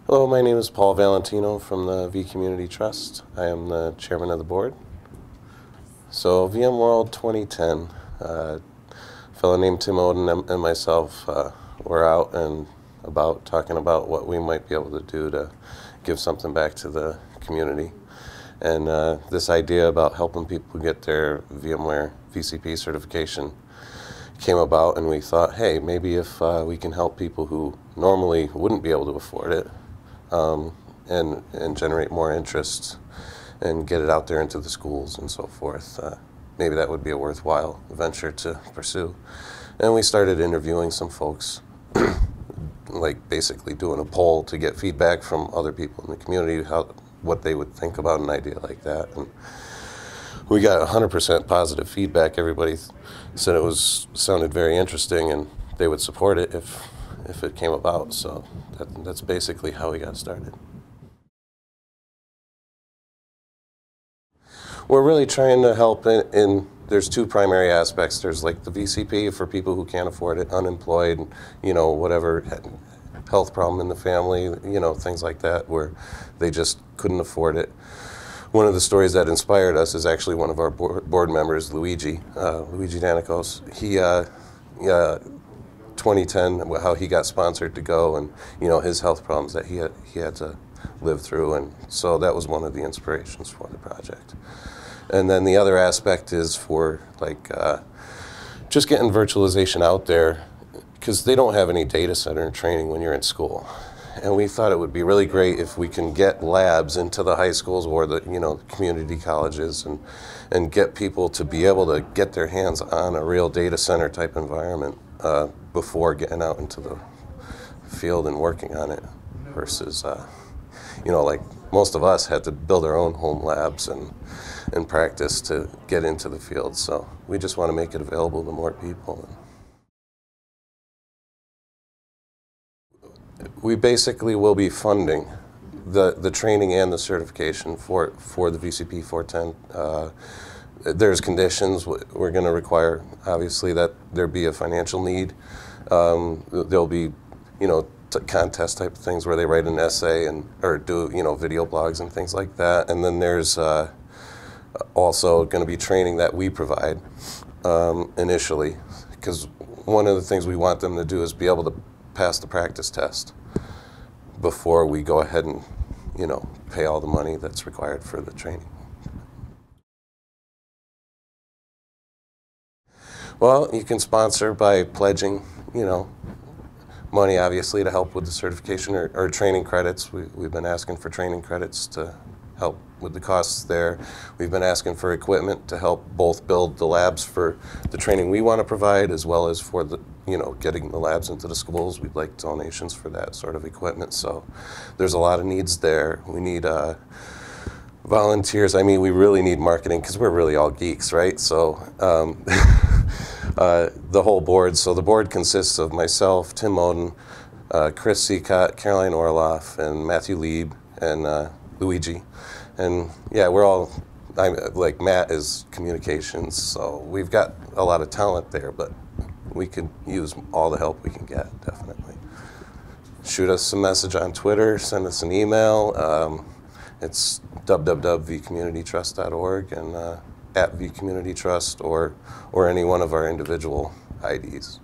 Hello, my name is Paul Valentino from the vCommunity Trust. I am the chairman of the board. So VMworld 2010, a fellow named Tim Oden and myself were out and about talking about what we might be able to do to give something back to the community. And this idea about helping people get their VMware VCP certification came about, and we thought, hey, maybe if we can help people who normally wouldn't be able to afford it, and generate more interest and get it out there into the schools and so forth. Maybe that would be a worthwhile venture to pursue. And we started interviewing some folks, like basically doing a poll to get feedback from other people in the community, what they would think about an idea like that. And we got 100% positive feedback. Everybody said it sounded very interesting and they would support it if it came about. So that's basically how we got started. We're really trying to help there's two primary aspects. There's like the VCP for people who can't afford it, unemployed, whatever health problem in the family, things like that, where they just couldn't afford it. One of the stories that inspired us is actually one of our board members, Luigi Danicos. He 2010, how he got sponsored to go, and his health problems that he had to live through, and so that was one of the inspirations for the project. And then the other aspect is for just getting virtualization out there, because they don't have any data center training when you're in school. And we thought it would be really great if we can get labs into the high schools or the community colleges and get people to be able to get their hands on a real data center type environment before getting out into the field and working on it, versus like most of us had to build our own home labs and practice to get into the field. So we just want to make it available to more people. We basically will be funding the training and the certification for the VCP 410. There's conditions. We're going to require, obviously, that there be a financial need. There'll be, contest type things where they write an essay or do, video blogs and things like that. And then there's also going to be training that we provide initially, because one of the things we want them to do is be able to pass the practice test before we go ahead and pay all the money that's required for the training. Well, you can sponsor by pledging money, obviously, to help with the certification, or training credits. We've been asking for training credits to help with the costs there. We've been asking for equipment to help both build the labs for the training we want to provide, as well as for the getting the labs into the schools. We'd like donations for that sort of equipment. So there's a lot of needs there. We need volunteers. I mean, we really need marketing, because we're really all geeks, right? So the whole board. So the board consists of myself, Tim Oden, Chris Seacott, Caroline Orloff, and Matthew Lieb, and Luigi. And yeah, we're all, like Matt is communications, so we've got a lot of talent there, but we could use all the help we can get, definitely. Shoot us a message on Twitter, send us an email. It's www.vcommunitytrust.org and at vCommunityTrust, or any one of our individual IDs.